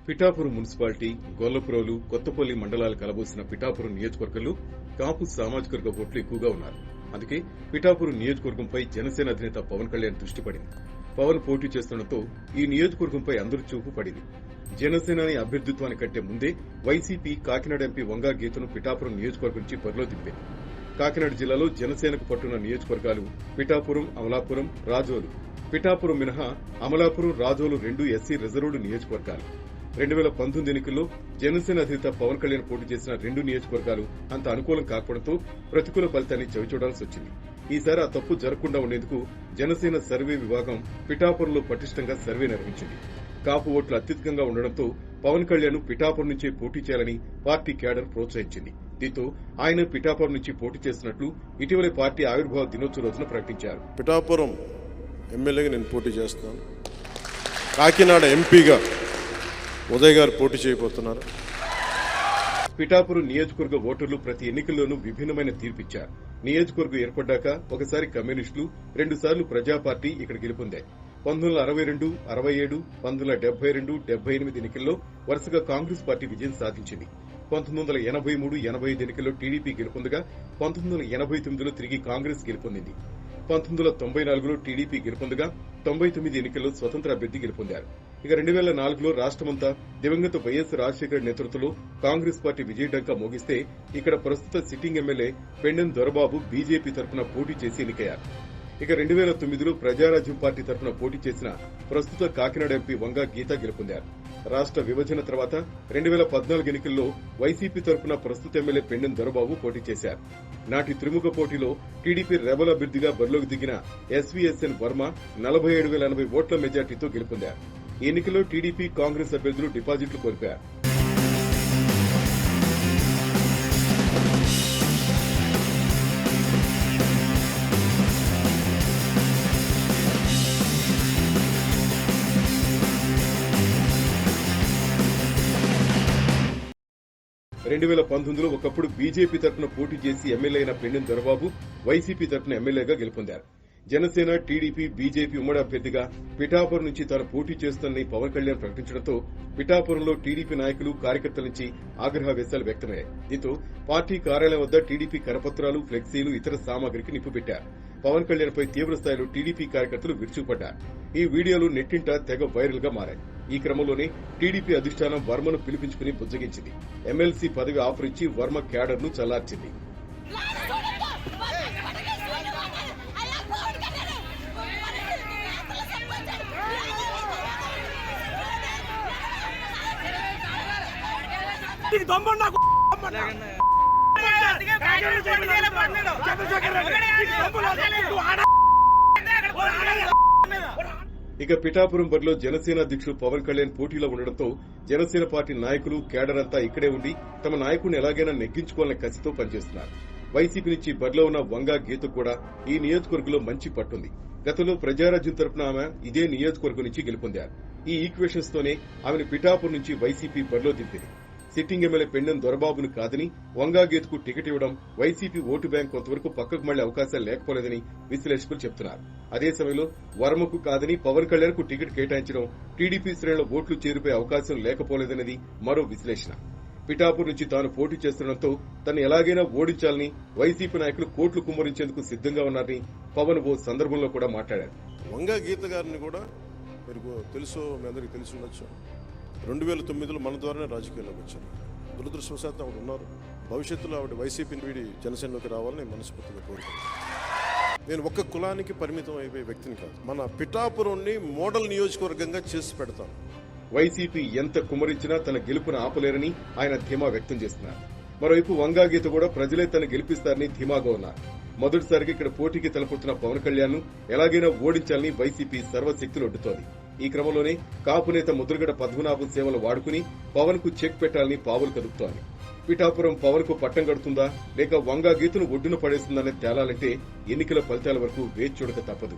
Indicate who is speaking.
Speaker 1: Pithapuram municipality, Gollaprolu, Kothapalli మండలాలు కలబోసిన పిఠాపురం నియోజకవర్గంలో కాపు సామాజిక వర్గ ఓట్లు ఎక్కువగా ఉన్నారు. అందుకే పిఠాపురం నియోజకవర్గంపై జనసేన అధినేత పవన్ కళ్యాణ్ దృష్టి పడింది. పవన్ పోటీ చేస్తుండటంతో ఈ నియోజకవర్గంపై అందరి చూపు పడింది. జనసేనాని అభ్యర్థిత్వాన్ని కంటే ముందే వైసీపీ కాకినాడ ఎంపీ వంగా గీతను పిఠాపురం నియోజకవర్గం నుంచి బరిలో దింపింది. కాకినాడ జిల్లాలో జనసేనకు పట్టున్న నియోజకవర్గాలు పిఠాపురం, అమలాపురం, రాజోలు. పిఠాపురం మినహా అమలాపురం, రాజోలు రెండు ఎస్సీ రిజర్వ్డ్ నియోజకవర్గాలు. 2019 ఎన్నికల్లో జనసేన అధినేత పవన్ కళ్యాణ్ పోటీ చేసిన రెండు నియోజకవర్గాలు అంత అనుకూలం కాకపోవడంతో ప్రతికూల ఫలితాన్ని చవిచూడాల్సి వచ్చింది. ఈసారి ఆ తప్పు జరగకుండా ఉండేందుకు జనసేన సర్వే విభాగం పిఠాపురంలో పటిష్టంగా సర్వే నిర్వహించింది. కాపు ఓట్లు అత్యధికంగా ఉండడంతో పవన్ కళ్యాణ్ పిఠాపురం నుంచే పోటీ చేయాలని పార్టీ క్యాడర్ ప్రోత్సహించింది. దీంతో ఆయన పిఠాపురం నుంచి పోటీ చేస్తున్నట్లు ఇటీవలే పార్టీ ఆవిర్భావ దినోత్సవ రోజున ప్రకటించారు.
Speaker 2: పిఠాపురం ఎమ్మెల్యేగా నేను పోటీ చేస్తున్నాను. కాకినాడ ఎంపీగా ఉదయ్ గారు పోటీ చేయబోతున్నారు.
Speaker 1: పిఠాపురం నియోజకవర్గ ఓటర్లు ప్రతి ఎన్నికల్లోనూ విభిన్నమైన తీర్పిచ్చారు. నియోజకవర్గం ఏర్పడ్డాక ఒకసారి కమ్యూనిస్టులు, 2 సార్లు ప్రజా పార్టీ ఇక్కడ గెలుపొందాయి. 1962, 67, 1972, 78 ఎన్నికల్లో వరుసగా కాంగ్రెస్ పార్టీ విజయం సాధించింది. 1983, 85 ఎన్నికల్లో టీడీపీ గెలుపొందగా 1989లో తిరిగి కాంగ్రెస్ గెలుపొందింది. 1994లో టీడీపీ గెలుపొందగా 99 ఎన్నికల్లో స్వతంత్ర అభ్యర్థి గెలుపొందారు. ఇక 2004లో రాష్టమంతా దివంగత వైఎస్ రాజశేఖర్ నేతృత్వంలో కాంగ్రెస్ పార్టీ విజయడంకా మోగిస్తే ఇక్కడ ప్రస్తుత sitting MLA Pendem Dorababu BJP తరఫున పోటీ చేసి ఎన్నికయ్యారు. ఇక 2009లో ప్రజారాజ్యం పార్టీ తరఫున పోటీ చేసిన ప్రస్తుత కాకినాడ ఎంపీ వంగా గీత గెలుపొందారు. రాష్ట విభజన తర్వాత 2014 ఎన్నికల్లో వైసీపీ తరఫున ప్రస్తుత ఎమ్మెల్యే పెండెం దొరబాబు పోటీ చేశారు. నాటి త్రిముఖ పోటీలో టీడీపీ రెబల్ అభ్యర్థిగా బరిలోకి దిగిన ఎస్వీఎస్ఎన్ వర్మ 47,080 ఓట్ల మెజార్టీతో గెలుపొందారు. ఈ ఎన్నికల్లో టీడీపీ, కాంగ్రెస్ అభ్యర్థులు డిపాజిట్లు కోల్పోయారు. లో ఒకప్పుడు బీజేపీ తరఫున పోటీ చేసి ఎమ్మెల్యే అయిన పెండెం దొరబాబు వైసీపీ తరఫున ఎమ్మెల్యేగా గెలుపొందారు. జనసేన, టీడీపీ, బీజేపీ ఉమ్మడి అభ్యర్థిగా పిఠాపురం నుంచి తాను పోటీ చేస్తుందని పవన్ కళ్యాణ్ ప్రకటించడంతో పిఠాపురంలో టీడీపీ నాయకులు, కార్యకర్తల నుంచి ఆగ్రహావేశాలు వ్యక్తమయ్యాయి. దీంతో పార్టీ కార్యాలయం వద్ద టీడీపీ కరపత్రాలు, ఫ్లెక్సీలు, ఇతర సామాగ్రికి నిప్పుపెట్టారు. పవన్ కళ్యాణ్ పై తీవ్రస్థాయిలో టీడీపీ కార్యకర్తలు విరుచుకుపడ్డారు. ఈ వీడియోలు నెట్టింట తెగ వైరల్ గా మారాయి. ఈ క్రమంలోనే టీడీపీ అధిష్టానం వర్మను పిలిపించుకుని బుజ్జగించింది. ఎమ్మెల్సీ పదవి ఆఫర్ ఇచ్చి వర్మ క్యాడర్ ను చల్లార్చింది. ఇక పిఠాపురం బరిలో జనసేన అధ్యక్షుడు పవన్ కళ్యాణ్ పోటీలో ఉండడంతో జనసేన పార్టీ నాయకులు, క్యాడర్ అంతా ఇక్కడే ఉండి తమ నాయకుడిని ఎలాగైనా నెగ్గించుకోవాలనే కసితో పనిచేస్తున్నారు. వైసీపీ నుంచి బరిలో ఉన్న వంగా గీతకు కూడా ఈ నియోజకవర్గంలో మంచి పట్టుంది. గతంలో ప్రజారాజ్యం తరపున ఆమె ఇదే నియోజకవర్గం నుంచి గెలుపొందారు. ఈ ఈక్వేషన్స్ తోనే ఆమెను పిఠాపురం నుంచి వైసీపీ బరిలో దింపింది. సిట్టింగ్ ఎమ్మెల్యే పెండెం దొరబాబును కాదని వంగా గీతకు టికెట్ ఇవ్వడం వైసీపీ ఓటు బ్యాంక్ కొంతవరకు పక్కకు మళ్లే అవకాశాలు లేకపోలేదని విశ్లేషకులు చెబుతున్నారు. అదే సమయంలో వర్మకు కాదని పవన్ కళ్యాణ్ కు టికెట్ కేటాయించడం టీడీపీ శ్రేణుల ఓట్లు చేరిపోయే అవకాశం లేకపోలేదనేది మరో విశ్లేషణ. పిఠాపురం నుంచి తాను పోటీ చేస్తుండటంతో తను ఎలాగైనా ఓడించాలని వైసీపీ నాయకులు కోట్లు కుమ్మరించేందుకు సిద్దంగా ఉన్నారని పవన్ ఓ సందర్భంలో కూడా మాట్లాడారు.
Speaker 2: వంగా గీత గారిని కూడా మీరు తెలుసు, మీ అందరికీ తెలిసి ఉండొచ్చు. 2009లో మన ద్వారానే రాజకీయాల్లోకి వచ్చారు. దురదృష్టవశాత్తు ఆవిడ ఉన్నారు. భవిష్యత్తులో ఆవిడ వైసీపీని వీడి జనసేనలోకి రావాలని నేను మనస్ఫూర్తిగా కోరుకుంటున్నాను. నేను ఒక్క కులానికి పరిమితం అయిపోయే వ్యక్తిని కాదు. మన పిఠాపురంని మోడల్ నియోజకవర్గంగా చేసి పెడతాను.
Speaker 1: వైసీపీ ఎంత కుమ్మరించినా తన గెలుపును ఆపలేరని ఆయన ధీమా వ్యక్తం చేస్తున్నారు. మరోవైపు వంగా గీత కూడా ప్రజలే తను గెలిపిస్తారని ధీమాగా ఉన్నారు. మొదటిసారిగా ఇక్కడ పోటీకి తలపొచ్చిన పవన్ కళ్యాణ్ ఎలాగైనా ఓడించాలని వైసీపీ సర్వశక్తులు ఒడ్డుతోంది. ఈ క్రమంలోనే కాపు నేత ముద్రగడ పద్మనాభం సేవలు వాడుకుని పవన్ కు చెక్ పెట్టాలని పావులు కదుపుతోంది. పిఠాపురం పవన్ కు పట్టం కడుతుందా లేక వంగా గీతను ఒడ్డున పడేస్తుందనే తేలాలంటే ఎన్నికల ఫలితాల వరకు వేచి చూడక తప్పదు.